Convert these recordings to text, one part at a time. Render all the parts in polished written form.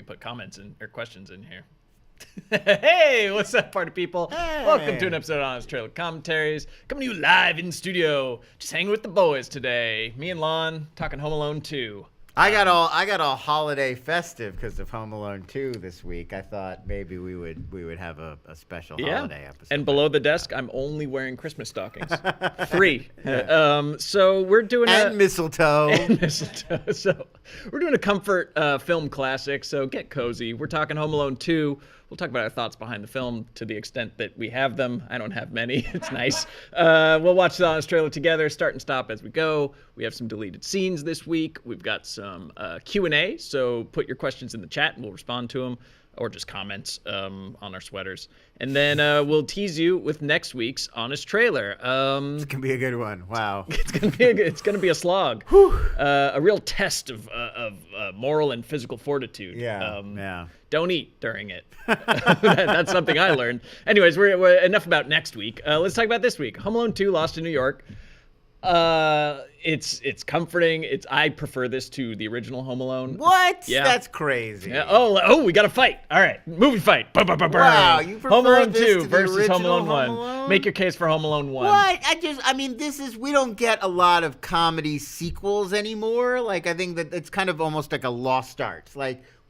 We put comments in or questions in here. Hey, what's up, party people? Hey. Welcome to an episode of Honest Trailer Commentaries. Coming to you live in studio. Just hanging with the boys today. Me and Lon talking Home Alone 2. I got all holiday festive because of Home Alone 2 this week. I thought maybe we would have a special holiday episode. And below the desk, I'm only wearing Christmas stockings. 3. So we're doing mistletoe. And mistletoe. So we're doing a comfort film classic. So get cozy. We're talking Home Alone 2. We'll talk about our thoughts behind the film to the extent that we have them. I don't have many. It's nice. We'll watch the Honest Trailer together, start and stop as we go. We have some deleted scenes this week. We've got some Q&A, so put your questions in the chat and we'll respond to them, or just comments on our sweaters. And then we'll tease you with next week's Honest Trailer. It's gonna be a good one. Wow. It's gonna be a slog. A real test of moral and physical fortitude. Yeah. Don't eat during it. That's something I learned. Anyways, we're enough about next week. Let's talk about this week. Home Alone 2, Lost in New York. It's comforting. I prefer this to the original Home Alone. What? Yeah. That's crazy. Yeah. Oh, we got a fight. All right, movie fight. Wow, you prefer Home Alone this 2 to the versus Home original Alone 1. Home Alone? Make your case for Home Alone 1. What? We don't get a lot of comedy sequels anymore. Like, I think that it's kind of almost like a lost art.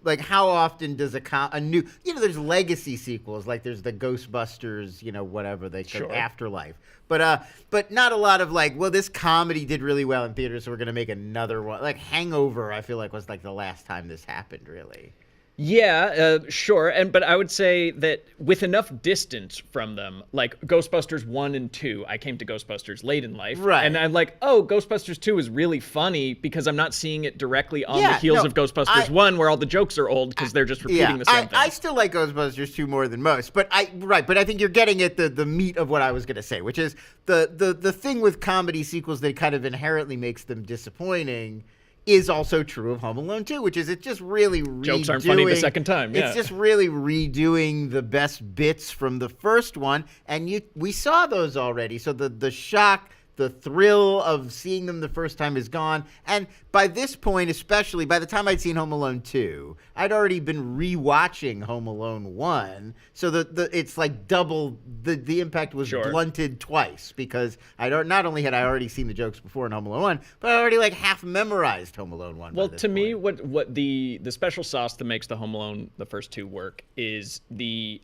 Like how often does a new, there's legacy sequels, like there's the Ghostbusters, whatever they call Afterlife. But not a lot of this comedy did really well in theaters, so we're going to make another one. Like Hangover, I feel like was like the last time this happened, really. Yeah, sure. But I would say that with enough distance from them, like Ghostbusters 1 and 2, I came to Ghostbusters late in life. Right. And I'm like, oh, Ghostbusters 2 is really funny because I'm not seeing it directly on the heels of Ghostbusters 1, where all the jokes are old because they're just repeating the same thing. I still like Ghostbusters 2 more than most. But I think you're getting at the meat of what I was going to say, which is the thing with comedy sequels that kind of inherently makes them disappointing is also true of Home Alone 2, which is it's just really redoing. Jokes aren't funny the second time. Yeah. It's just really redoing the best bits from the first one, and we saw those already. So the shock, the thrill of seeing them the first time is gone. And by this point, especially by the time I'd seen Home Alone 2, I'd already been rewatching Home Alone 1. So it's like double the impact was blunted twice, because not only had I already seen the jokes before in Home Alone 1, but I already half memorized Home Alone 1. Well, to me, what the special sauce that makes the Home Alone, the first two, work is the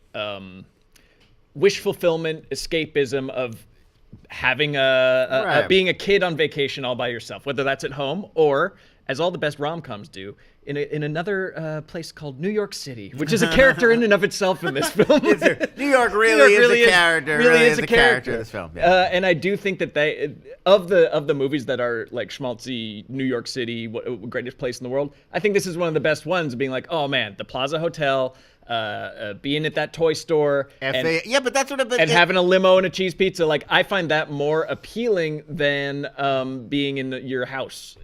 wish fulfillment, escapism of having being a kid on vacation all by yourself, whether that's at home or, as all the best rom-coms do, in another place called New York City, which is a character in and of itself in this film. New York really is a character. Really is a character in this film. Yeah. And I do think that they of the movies that are like schmaltzy New York City, greatest place in the world, I think this is one of the best ones. Being like, oh man, the Plaza Hotel. Being at that toy store but that's what and having a limo and a cheese pizza, like I find that more appealing than being in your house.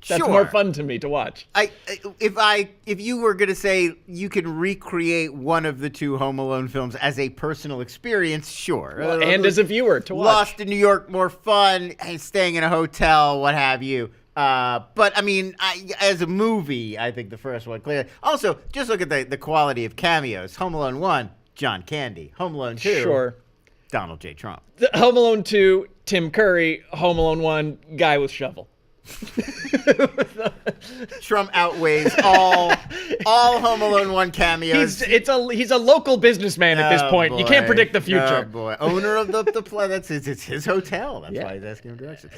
That's more fun to me to watch. If you were going to say you can recreate one of the two Home Alone films as a personal experience, sure. Well, and as a viewer to watch. Lost in New York, more fun, staying in a hotel, what have you. But I mean, as a movie, I think the first one clearly. Also, just look at the quality of cameos. Home Alone 1, John Candy. Home Alone 2, Donald J. Trump. Home Alone 2, Tim Curry. Home Alone 1, guy with shovel. Trump outweighs all Home Alone 1 cameos. He's a local businessman at this point. Boy. You can't predict the future. Oh boy, owner of the play. It's his hotel. That's why he's asking him directions.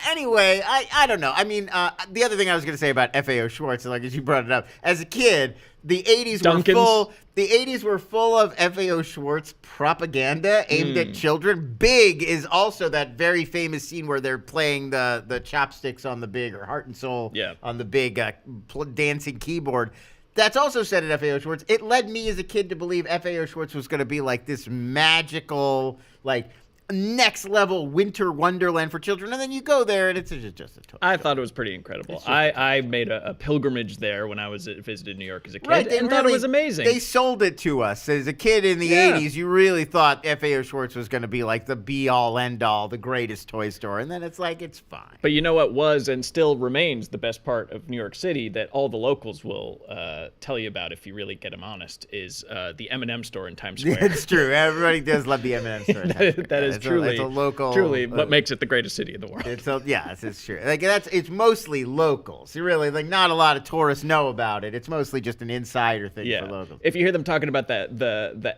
Anyway, I don't know. I mean, the other thing I was going to say about FAO Schwartz, like as you brought it up, as a kid, the 80s were full of FAO Schwartz propaganda aimed at children. Big is also that very famous scene where they're playing the chopsticks on the big, or Heart and Soul on the big dancing keyboard. That's also said at FAO Schwartz. It led me as a kid to believe FAO Schwartz was going to be like this magical, like next level winter wonderland for children, and then you go there and it's just a toy. I thought it was pretty incredible. I made a pilgrimage there when I visited New York as a kid, Right, and thought it was amazing. They sold it to us as a kid in the 80s. You really thought FAO Schwartz was going to be like the be-all, end-all, the greatest toy store, and then it's like, it's fine. But you know what was and still remains the best part of New York City that all the locals will tell you about if you really get them honest is the M&M store in Times Square. It's true. Everybody does love the M&M store. that is truly it's a local, truly what makes it the greatest city in the world. It's true. Like it's mostly locals. You really not a lot of tourists know about it. It's mostly just an insider thing for locals. If you hear them talking about the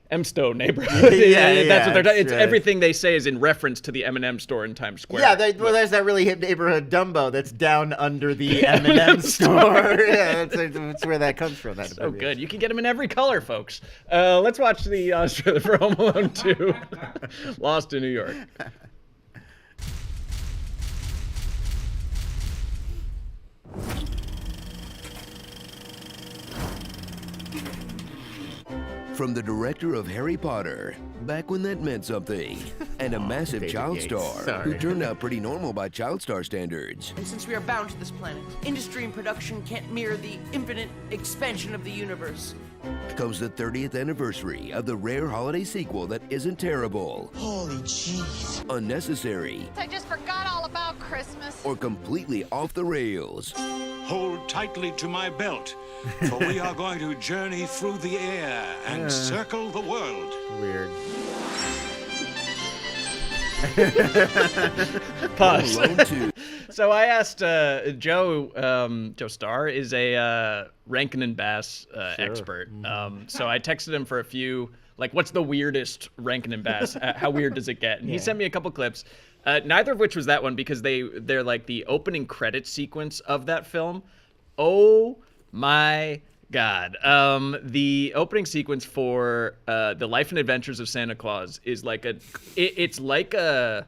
Emsto neighborhood. That's what they're talking. It's everything they say is in reference to the M&M store in Times Square. Yeah, there's that really hip neighborhood Dumbo that's down under the M&M store. Yeah, that's where that comes from. That's so good. You can get them in every color, folks. Let's watch the trailer for Home Alone 2, Lost in New York. From the director of Harry Potter, back when that meant something, and a massive David child Yates, star sorry. who turned out pretty normal by child star standards, And since we are bound to this planet, industry and production can't mirror the infinite expansion of the universe. comes the 30th anniversary of the rare holiday sequel that isn't terrible, Holy jeez. unnecessary, I just forgot all about Christmas. or completely off the rails. Hold tightly to my belt, for we are going to journey through the air and circle the world. Weird. Pause. Home Alone 2. So I asked Joe Starr is a Rankin and Bass expert. So I texted him for a few, like, what's the weirdest Rankin and Bass? How weird does it get? And he sent me a couple clips, neither of which was that one because they're like the opening credit sequence of that film. Oh my God. The opening sequence for The Life and Adventures of Santa Claus is like it's like the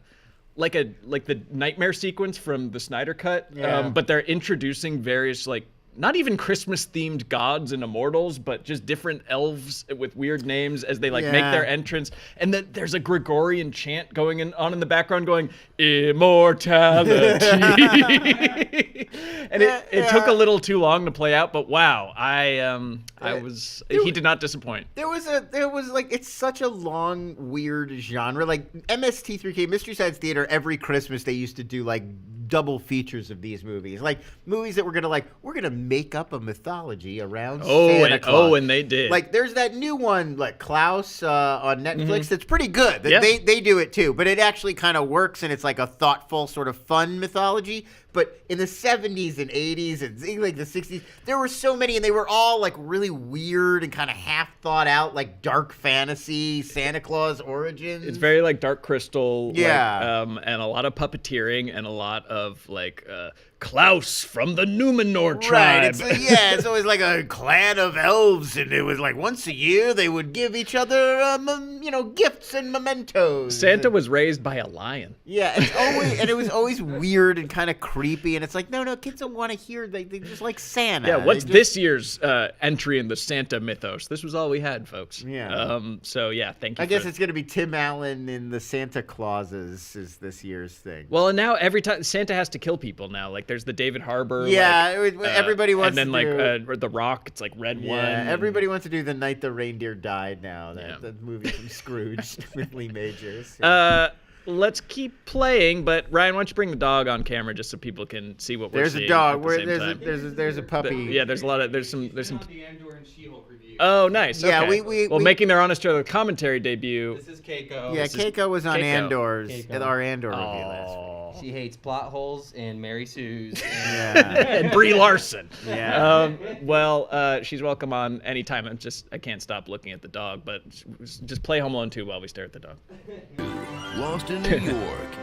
nightmare sequence from the Snyder Cut. But they're introducing various like not even Christmas themed gods and immortals, but just different elves with weird names as they like make their entrance. And then there's a Gregorian chant going on in the background going, immortality. And it took a little too long to play out, but wow, he did not disappoint. There was like, it's such a long, weird genre. Like MST3K, Mystery Science Theater, every Christmas they used to do like double features of these movies. Like movies that we're gonna make up a mythology around Santa Claus. And they did. Like there's that new one, like Klaus on Netflix, that's pretty good. They do it too, but it actually kind of works and it's like a thoughtful, sort of fun mythology. But in the 70s and 80s and like the 60s, there were so many, and they were all like really weird and kind of half thought out, like dark fantasy Santa Claus origins. It's very like Dark Crystal, Yeah. and a lot of puppeteering and a lot of like Klaus from the Numenor Right, tribe. it's always like a clan of elves, and it was like once a year they would give each other, gifts and mementos. Santa was raised by a lion. Yeah, it was always weird and kind of creepy, and it's like, no, kids don't want to hear. They just like Santa. Yeah, what's this year's entry in the Santa mythos? This was all we had, folks. Yeah. So yeah, thank you. I guess it's gonna be Tim Allen in the Santa Clauses is this year's thing. Well, and now every time Santa has to kill people now. Like there's the David Harbour. Yeah, everybody wants. And then to do, The Rock. It's like Red One. Yeah, everybody wants to do The Night the Reindeer Died now. That movie from Scrooge with Lee Majors. Yeah. Let's keep playing, but Ryan, why don't you bring the dog on camera just so people can see what we're There's seeing? a dog. At the same There's time? there's a puppy. Yeah, there's some. The Andor and She-Hulk review. Oh, nice. Yeah, okay. we making their honest trailer commentary debut. This is Keiko. Yeah, Keiko was on Keiko. Andor's Keiko. our Andor review last week. She hates plot holes and Mary Sue's. And Brie Larson. Yeah. She's welcome on anytime. I can't stop looking at the dog, but just play Home Alone 2 while we stare at the dog. Lost in New York.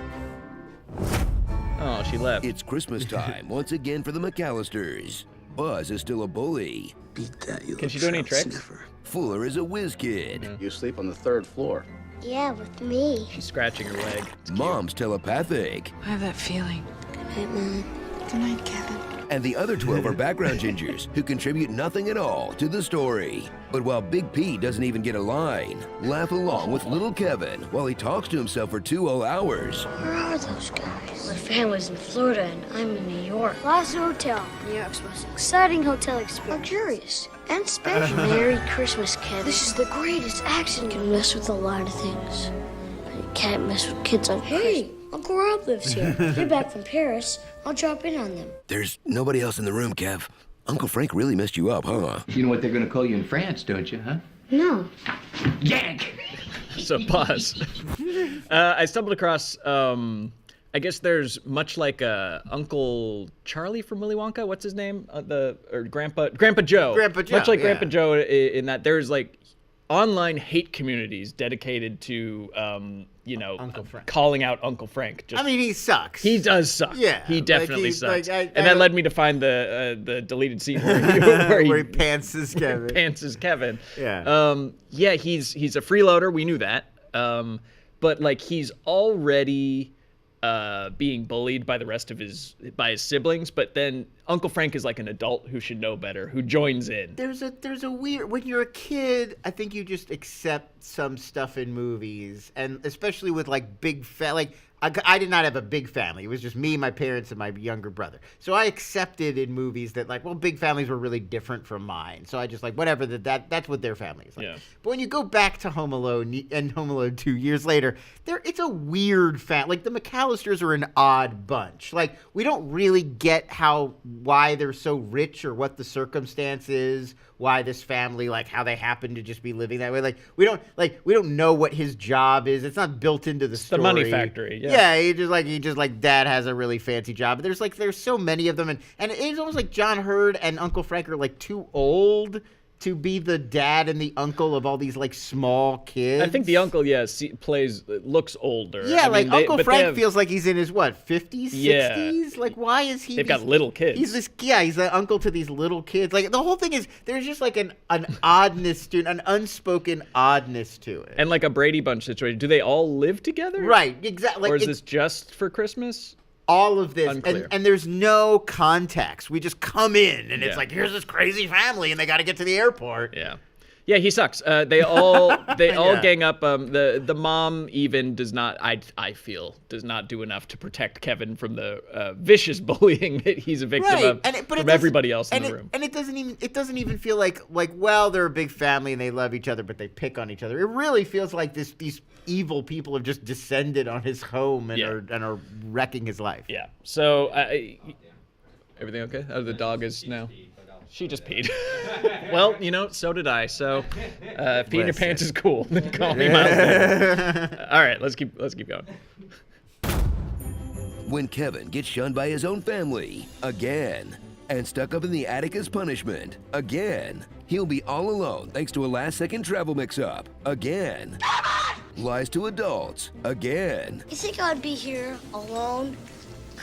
Oh, she left. It's Christmas time once again for the McAllisters. Buzz is still a bully. Beat that, you Can she do any tricks? Fuller is a whiz kid. You sleep on the 3rd floor. Yeah, with me. She's scratching her leg. Mom's telepathic. I have that feeling. Good night, Mom. Good night, Kevin. and the other 12 are background gingers who contribute nothing at all to the story. But while Big P doesn't even get a line, laugh along with little Kevin while he talks to himself for 2 whole hours. Where are those guys? My family's in Florida and I'm in New York. Plaza Hotel, New York's most exciting hotel experience. Luxurious and special. Merry Christmas, Kevin. This is the greatest accident. You can mess with a lot of things. But you can't mess with kids on Hey, Uncle Rob lives here. They're back from Paris. I'll drop in on them. There's nobody else in the room, Kev. Uncle Frank really messed you up, huh? You know what they're gonna call you in France, don't you, huh? No. Yank! So pause. I stumbled across. I guess there's much like Uncle Charlie from Willy Wonka. What's his name? Grandpa Joe. Grandpa Joe, Much like yeah. Grandpa Joe in that there's like online hate communities dedicated to Uncle Frank. calling out Uncle Frank. Just, I mean, he sucks. he does suck. Yeah, he like definitely he's sucks. like, and that led me to find the deleted scene where he where he pantses Kevin. pantses Kevin. Yeah. Yeah, he's a freeloader. We knew that. But like he's already being bullied by the rest of his siblings. But then Uncle Frank is like an adult who should know better, who joins in. There's a weird, when you're a kid, I think you just accept some stuff in movies, and especially with like I did not have a big family. It was just me, my parents, and my younger brother. So I accepted in movies that like, well, big families were really different from mine. So I just like, whatever, that's what their family is like. Yeah. But when you go back to Home Alone and Home Alone 2 years later, it's a weird family. Like the McAllisters are an odd bunch. Like we don't really get why they're so rich or what the circumstance is, why this family, like how they happen to just be living that way. Like we don't know what his job is. It's not built into the story. The money factory. Yeah. Yeah, he just like dad has a really fancy job. But there's so many of them, and it's almost like John Hurd and Uncle Frank are like too old to be the dad and the uncle of all these like small kids. I think the uncle, looks older. Yeah, I mean, Uncle but Frank feels like he's in his 50s, 60s. Yeah. Like why is he? They've got little kids. He's the uncle to these little kids. Like the whole thing is there's just like an oddness to an unspoken oddness to it. And like a Brady Bunch situation. Do they all live together? Right, exactly. Or is this just for Christmas? All of this, Unclear. and there's no context. We just come in, and it's Yeah. like, here's this crazy family, and they got to get to the airport. Yeah. Yeah, he sucks. They all Yeah. gang up. The mom even does not. I feel does not do enough to protect Kevin from the vicious bullying that he's a victim of from everybody else in the room. And it doesn't even feel like well, they're a big family and they love each other, but they pick on each other. It really feels like these evil people have just descended on his home and are wrecking his life. Yeah. So everything okay? Oh, the dog is now. She just peed. Well, so did I. So peeing your pants is cool. Then call me Miles Davis. All right, let's keep going. When Kevin gets shunned by his own family again and stuck up in the attic as punishment again, he'll be all alone thanks to a last-second travel mix-up again. Lies to adults again. You think I'd be here alone?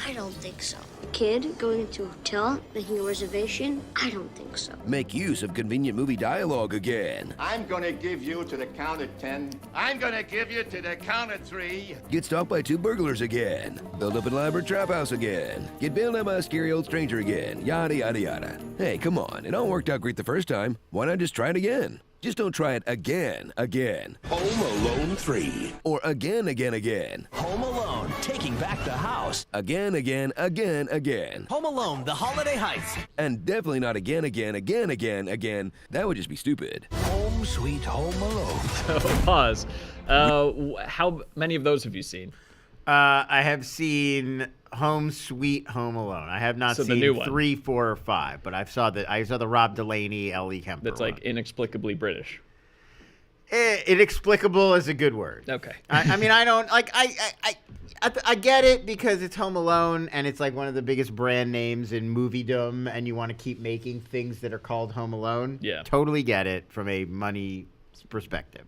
I don't think so. A kid going into a hotel, making a reservation? I don't think so. Make use of convenient movie dialogue again. I'm gonna give you to the count of 10. I'm gonna give you to the count of 3. Get stopped by 2 burglars again. Build up an elaborate trap house again. Get bailed out by a scary old stranger again. Yada, yada, yada. Hey, come on. It all worked out great the first time. Why not just try it again? Just don't try it again. Home Alone 3. Or again. Home Alone, taking back the house. Again. Home Alone, the holiday heist. And definitely not again. That would just be stupid. Home Sweet Home Alone. So pause. How many of those have you seen? I have seen Home Sweet Home Alone. I have not So the seen new one. 3, 4, or 5, but I saw the Rob Delaney, L.E. Kemper That's like one. inexplicably British. Inexplicable is a good word. Okay. I mean, I don't like. I get it because it's Home Alone and it's like one of the biggest brand names in moviedom, and you want to keep making things that are called Home Alone. Yeah. Totally get it from a money perspective,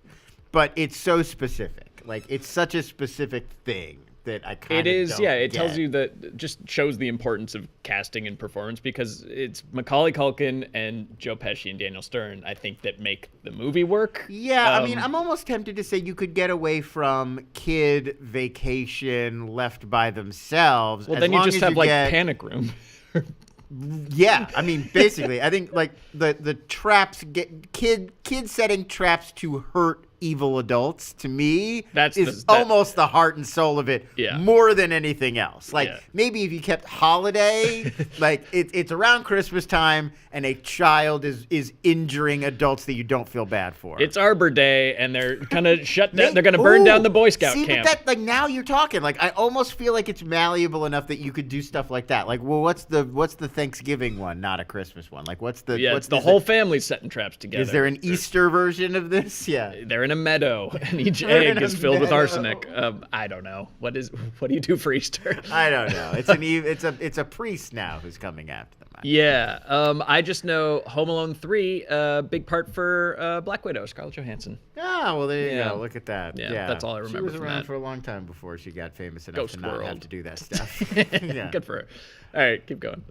but it's so specific. Like it's such a specific thing that I kind of It is, don't yeah. It get. tells you that, just shows the importance of casting and performance, because it's Macaulay Culkin and Joe Pesci and Daniel Stern, I think, that make the movie work. Yeah, I mean, I'm almost tempted to say you could get away from kid vacation left by themselves. Well, as then you long just as have like get- Panic Room. Yeah, I mean, basically, I think like the traps kids setting traps to hurt evil adults to me is almost the heart and soul of it, more than anything else. Like maybe if you kept holiday, like it's around Christmas time and a child is injuring adults that you don't feel bad for. It's Arbor Day and they're gonna shut down. They're gonna burn down the Boy Scout camp. But that, like, now you're talking. Like, I almost feel like it's malleable enough that you could do stuff like that. Like, well, what's the Thanksgiving one, not a Christmas one? Like, what's the whole family's setting traps together. Is there an Easter version of this? Yeah, they're in a meadow and each egg is filled with arsenic. I don't know. What do you do for Easter? I don't know. It's a priest now who's coming after them. Yeah. I just know Home Alone 3, big part for Black Widow, Scarlett Johansson. Oh, well, there you go. Look at that. Yeah, that's all I remember. She was around for a long time before she got famous enough to not have to do that stuff. Good for her. All right, keep going.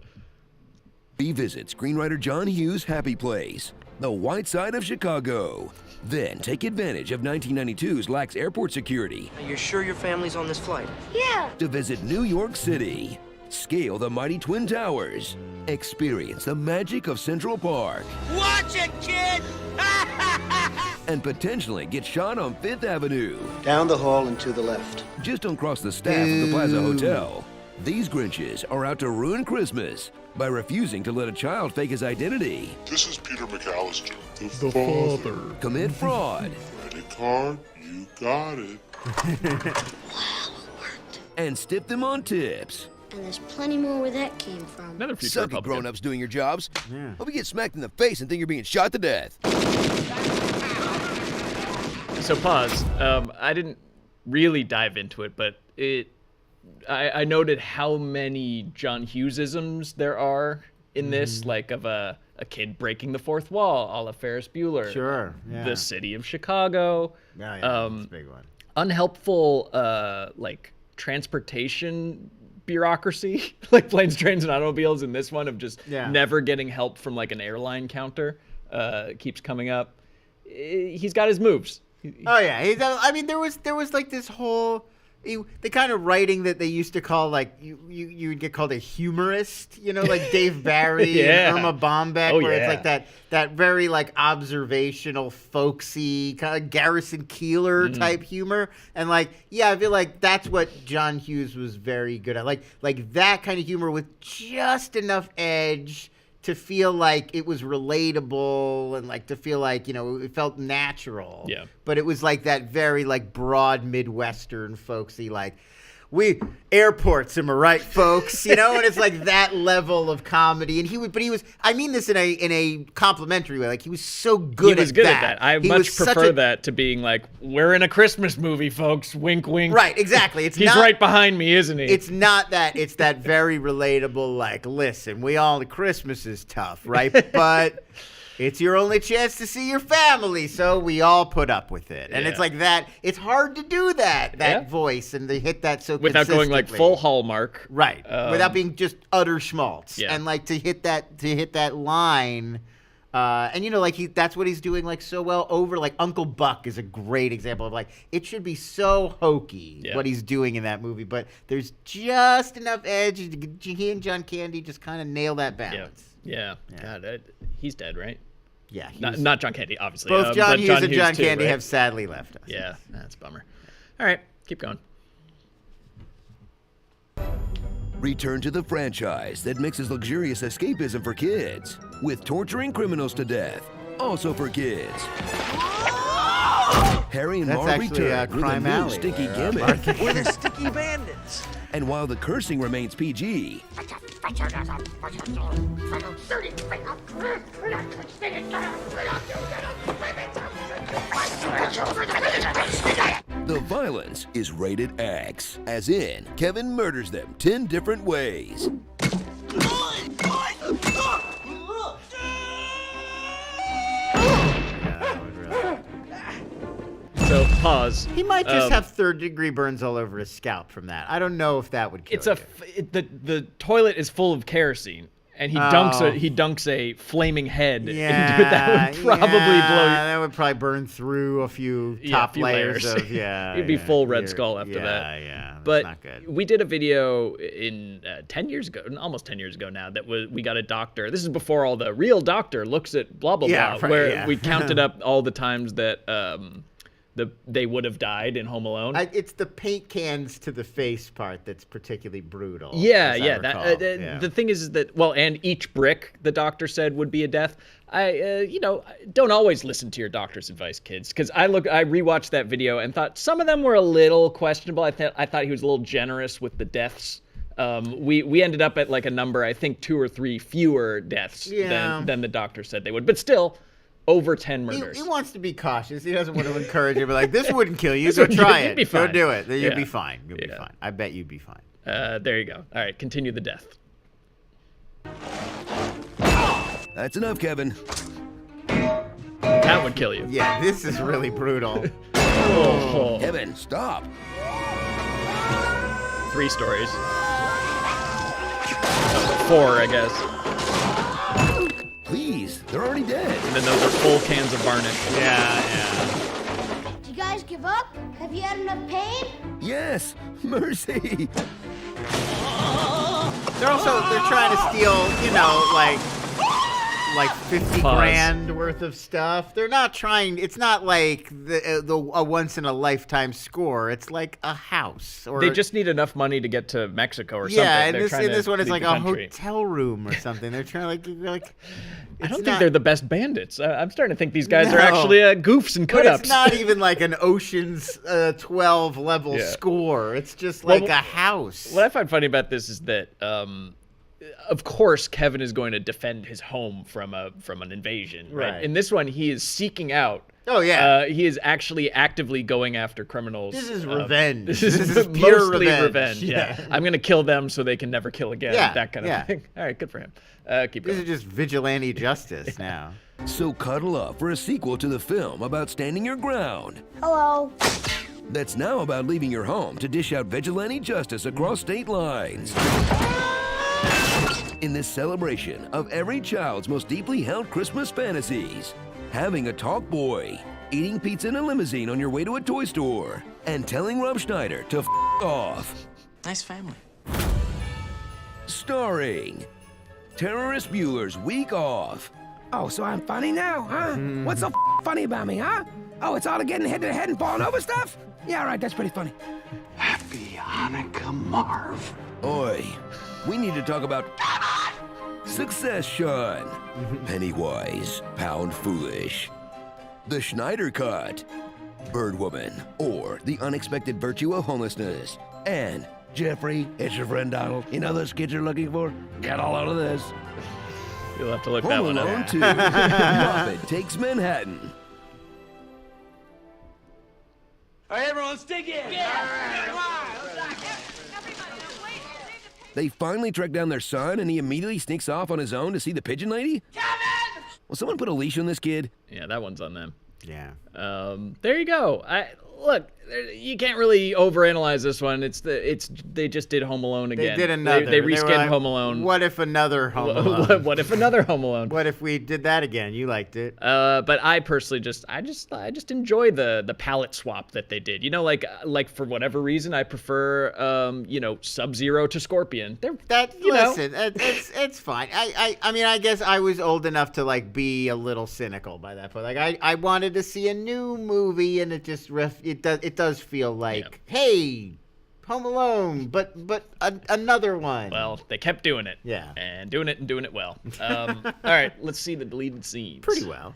Revisit screenwriter John Hughes' happy place, the White Side of Chicago. Then take advantage of 1992's lax airport security. You're sure your family's on this flight? Yeah. To visit New York City. Scale the mighty Twin Towers. Experience the magic of Central Park. Watch it, kid! And potentially get shot on Fifth Avenue. Down the hall and to the left. Just don't cross the staff of the Plaza Hotel. These Grinches are out to ruin Christmas by refusing to let a child fake his identity. This is Peter McAllister, the father. Commit fraud. Credit card, you got it. And stiff them on tips. And there's plenty more where that came from. Another future Suck it, grown-ups doing your jobs. Hope you get smacked in the face and think you're being shot to death. So pause. I didn't really dive into it, but I noted how many John Hughesisms there are in this, like of a kid breaking the fourth wall, a la Ferris Bueller. Sure. Yeah. The city of Chicago. Yeah, that's a big one. Unhelpful, like transportation bureaucracy, like planes, trains, and automobiles in this one of just never getting help from like an airline counter keeps coming up. He's got his moves. Oh yeah, I mean there was like this whole the kind of writing that they used to call like you would get called a humorist, you know, like Dave Barry and Irma Bombeck, where it's like that very like observational, folksy kind of Garrison Keillor type humor, and like I feel like that's what John Hughes was very good at, like that kind of humor with just enough edge to feel like it was relatable and like to feel like, you know, it felt natural. Yeah. But it was like that very like broad Midwestern folksy, like airports, am I right, folks? You know, and it's like that level of comedy. And he was, I mean this in a complimentary way. Like he was so good at that. I much prefer that to being like, we're in a Christmas movie, folks. Wink, wink. Right, exactly. He's right behind me, isn't he? It's not that. It's that very relatable, like, listen, Christmas is tough, right? But it's your only chance to see your family, so we all put up with it. And it's like that. It's hard to do that voice and to hit that so without going like full Hallmark, right? Without being just utter schmaltz, and like to hit that line. And you know, like that's what he's doing like so well over. Like Uncle Buck is a great example of like it should be so hokey what he's doing in that movie, but there's just enough edge. He and John Candy just kind of nail that balance. Yeah. God, he's dead, right? Yeah. Not John Candy, obviously. Both John Hughes and John too, Candy right? have sadly left us. Yeah, that's a bummer. All right, keep going. Return to the franchise that mixes luxurious escapism for kids with torturing criminals to death, also for kids. Harry and Marv return with a new stinky gimmick. We're the sticky bandits. And while the cursing remains PG, the violence is rated X, as in Kevin murders them 10 different ways. So pause. He might just have third-degree burns all over his scalp from that. I don't know if that would kill you. The toilet is full of kerosene, and he dunks a flaming head into it. That would probably blow. That would probably burn through a few Yeah, top a few layers layers. of You'd be full Red Skull after that. Yeah, that's But not good. we did a video in 10 years ago, almost 10 years ago now, that we got a doctor. This is before all the real doctor looks at blah, blah, Yeah, blah, right, where yeah. we counted up all the times that they would have died in Home Alone. It's the paint cans to the face part that's particularly brutal. Yeah, as I yeah. recall. The thing is that, well, and each brick, the doctor said, would be a death. Don't always listen to your doctor's advice, kids, because I rewatched that video and thought some of them were a little questionable. I thought he was a little generous with the deaths. We ended up at like a number, I think 2 or 3 fewer deaths than the doctor said they would, but still over 10 murders. He wants to be cautious. He doesn't want to encourage you, but like, this wouldn't kill you. Go try it. Be fine. Go do it. You'll Yeah. be fine. You'll be fine. I bet you'd be fine. There you go. All right, continue the death. That's enough, Kevin. That would kill you. Yeah, this is really brutal. Oh. Kevin, stop. 3 stories. 4, I guess. Please, they're already dead. And then those are full cans of varnish. Yeah. Did you guys give up? Have you had enough pain? Yes, mercy. They're trying to steal, like 50 grand worth of stuff. They're not trying. It's not like a once in a lifetime score. It's like a house. Or They just need enough money to get to Mexico or something. yeah, and They're this trying to one is leave like the a country. hotel room or something. They're trying like. I don't think they're the best bandits. I'm starting to think these guys are actually goofs and But cut-ups. it's not even like an Ocean's 12 level score. It's just like a house. What I find funny about this is that, of course, Kevin is going to defend his home from an invasion. Right. In this one, he is seeking out. Oh yeah. He is actually actively going after criminals. This is revenge. This is pure mostly revenge. Yeah. I'm going to kill them so they can never kill again. Yeah, That kind of thing. All right, good for him. Keep This going. is just vigilante justice now. So cuddle up for a sequel to the film about standing your ground. Hello. That's now about leaving your home to dish out vigilante justice across state lines. In this celebration of every child's most deeply held Christmas fantasies, having a talk boy, eating pizza in a limousine on your way to a toy store, and telling Rob Schneider to f off. Nice family. Starring Terrorist Bueller's Week Off. Oh, so I'm funny now, huh? What's so funny about me, huh? Oh, it's all the getting head to head and falling over stuff? Yeah, right, that's pretty funny. Happy Hanukkah, Marv. Oi, we need to talk about Succession. Pennywise, Pound Foolish. The Schneider Cut. Birdwoman, or The Unexpected Virtue of Homelessness. And Jeffrey, it's your friend Donald. You know those kids you're looking for? Get all out of this. You'll have to look that Home one Alone up. 2, Muppet Takes Manhattan. All right, everyone, stick in. They finally track down their son, and he immediately sneaks off on his own to see the pigeon lady? Kevin! Will someone put a leash on this kid? Yeah, that one's on them. Yeah. There you go. Look, you can't really overanalyze this one. They just did Home Alone again. They did another. They were reskinned like, Home Alone. What if another Home Alone? What if another Home Alone? What if we did that again? You liked it. But I personally just enjoy the palette swap that they did. You know, like for whatever reason, I prefer Sub-Zero to Scorpion. It's fine. I mean, I guess I was old enough to like be a little cynical by that point. Like I wanted to see a new movie, and it just it does feel like, hey, Home Alone, but another one. Well, they kept doing it. Yeah. And doing it well. All right, let's see the deleted scenes. Pretty well,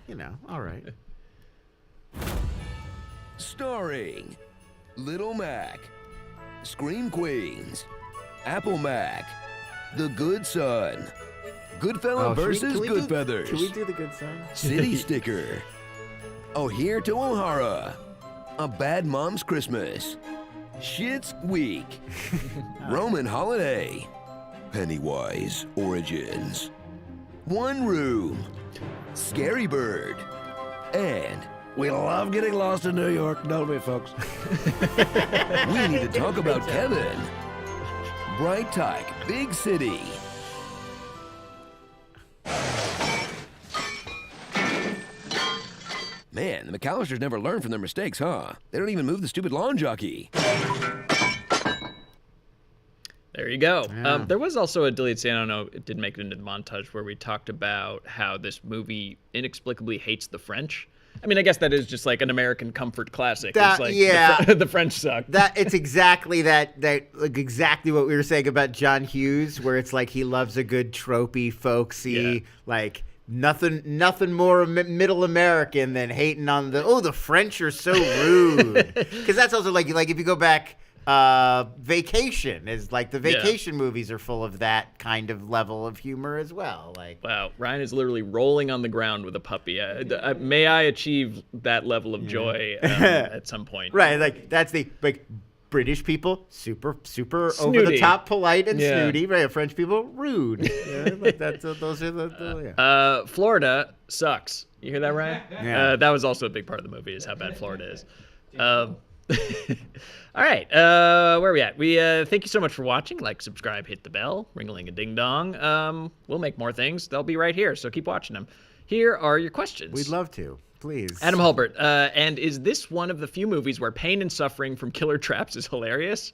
all right. Starring Little Mac, Scream Queens, Apple Mac, The Good Son, Goodfella versus Goodfeathers. Can we do The Good Son? City Sticker, Oh Here to O'Hara, A Bad Mom's Christmas, Shit's Week, Roman Holiday, Pennywise Origins, One Room, Scary Bird, and We love getting lost in New York, don't we, folks? we need to talk about Kevin. Bright Tyke, Big City. Man, the McAllisters never learn from their mistakes, huh? They don't even move the stupid lawn jockey. There you go. Yeah. There was also a deleted scene, I don't know, it didn't make it into the montage, where we talked about how this movie inexplicably hates the French. I mean, I guess that is just like an American comfort classic. It's like the French suck. It's exactly like exactly what we were saying about John Hughes, where it's like he loves a good tropey, folksy, like nothing more middle American than hating on the French are so rude. Because that's also like if you go back. Vacation is like the vacation movies are full of that kind of level of humor as well. Like, wow, Ryan is literally rolling on the ground with a puppy. May I achieve that level of joy at some point? Right, like that's the British people super snooty. over the top, polite and snooty. Right, French people rude. Like those are the. Florida sucks. You hear that, Ryan? Yeah. That was also a big part of the movie is how bad Florida is. All right, where are we at? We thank you so much for watching. Like, subscribe, hit the bell, ring-a-ling-a-ding-dong. We'll make more things. They'll be right here, so keep watching them. Here are your questions. We'd love to, please. Adam Hulbert, and is this one of the few movies where pain and suffering from killer traps is hilarious?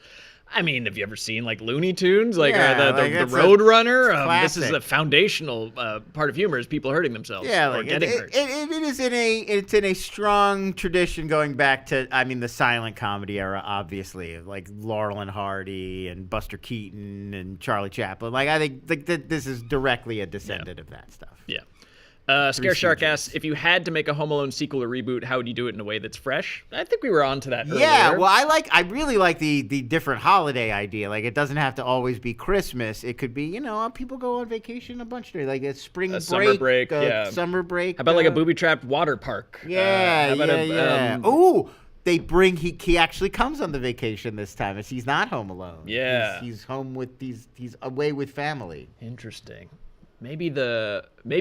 I mean, have you ever seen like Looney Tunes, like the Road Runner? This is a foundational part of humor: is people hurting themselves or getting hurt. It's in a strong tradition going back to the silent comedy era, obviously, like Laurel and Hardy and Buster Keaton and Charlie Chaplin. Like I think this is directly a descendant of that stuff. Yeah. Scare Shark asks, if you had to make a Home Alone sequel or reboot, how would you do it in a way that's fresh? I think we were on to that earlier. Yeah, well, I really like the different holiday idea. Like, it doesn't have to always be Christmas. It could be, people go on vacation a bunch of days, like a spring break. Summer break, Summer break. How about like a booby-trapped water park? Yeah. Ooh, they bring, he actually comes on the vacation this time. He's not home alone. Yeah. He's home with, he's away with family. Interesting. Maybe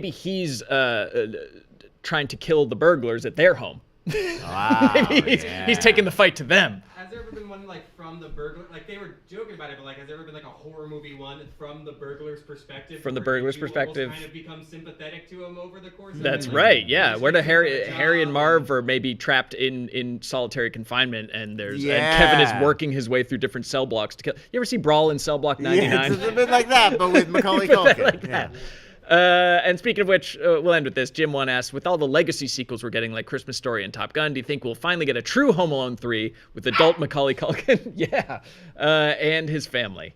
he's trying to kill the burglars at their home. Wow, Maybe he's taking the fight to them. Has there ever been one like from the burglar? Like they were joking about it, but like has there ever been like a horror movie one from the burglar's perspective? From the burglar's perspective, kind of become sympathetic to him over the course. That's right. Yeah, where Harry and Marv are maybe trapped in solitary confinement, and and Kevin is working his way through different cell blocks to kill. You ever see Brawl in Cell Block 99? Yeah, it's a bit like that, but with Macaulay Culkin. And speaking of which, we'll end with this. Jim 1 asks, with all the legacy sequels we're getting, like Christmas Story and Top Gun, do you think we'll finally get a true Home Alone 3 with adult Macaulay Culkin? And his family?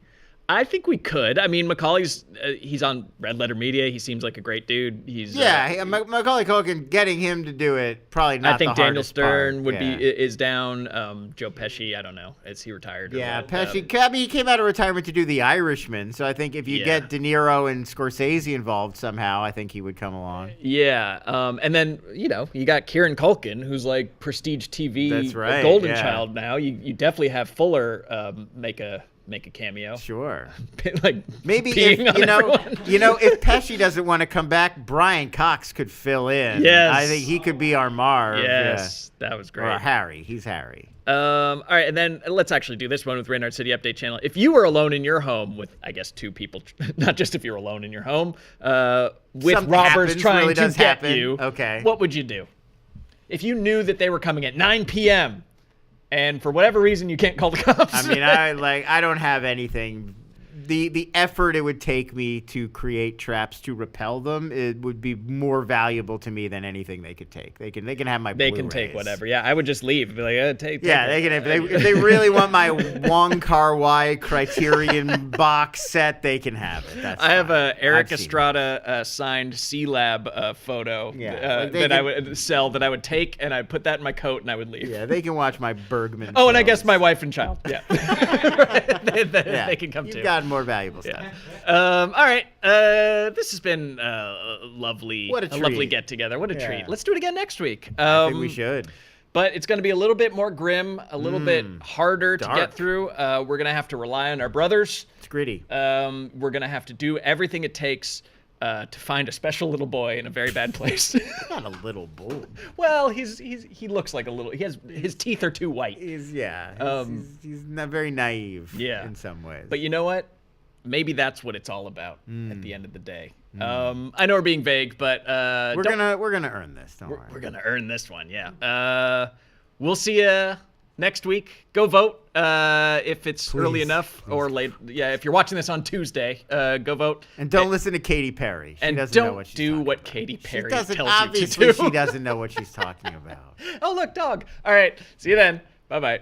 I think we could. I mean, Macaulay's he's on Red Letter Media. He seems like a great dude. Macaulay Culkin, getting him to do it, probably not. I think the Daniel Stern part. is down. Joe Pesci, I don't know. Is he retired? Yeah, Pesci. He came out of retirement to do The Irishman. So I think if you get De Niro and Scorsese involved somehow, I think he would come along. Yeah. And then you got Kieran Culkin, who's like prestige TV, That's right, golden child now. You definitely have Fuller make a cameo. Sure. Like maybe if if Pesci doesn't want to come back, Brian Cox could fill in. Yes. I think he could be our Marv. Yes, that was great. Or Harry. He's Harry. All right, and then let's actually do this one with Raynard City Update Channel. If you were alone in your home with, I guess, two people, not just if you're alone in your home, with Something robbers happens, trying really to does get happen. you, Okay. What would you do? If you knew that they were coming at 9 p.m., and for whatever reason, you can't call the cops. I mean, I don't have anything. The effort it would take me to create traps to repel them, it would be more valuable to me than anything they could take. They can have my They Blu-rays. can take whatever. Yeah, I would just leave. Be like, take Yeah, they can. If they really want my Wong Kar-wai Criterion box set, they can have it. That's I have fine. a Eric I've seen Estrada signed C-Lab photo that I would sell, that I would take, and I'd put that in my coat, and I would leave. Yeah, they can watch my Bergman. Oh, and I films. guess my wife and child. Yeah, they can come You've too. got more valuable stuff. All right. This has been lovely. What a treat. Lovely get together. What a treat. Let's do it again next week. I think we should. But it's going to be a little bit more grim, a little bit harder dark. to get through. We're going to have to rely on our brothers. It's gritty. We're going to have to do everything it takes to find a special little boy in a very bad place. Not a little boy. Well, he looks like a little. His teeth are too white. He's not very naive. Yeah. In some ways. But you know what? Maybe that's what it's all about at the end of the day. I know we're being vague, but we're gonna earn this. Don't worry. We're gonna earn this one. Yeah. We'll see you next week. Go vote if it's early enough or late. Yeah, if you're watching this on Tuesday, go vote. And don't listen to Katy Perry. She doesn't know what she's do what Katy Perry tells you to do. Obviously, she doesn't know what she's talking about. Oh, look, dog. All right. See you then. Bye-bye.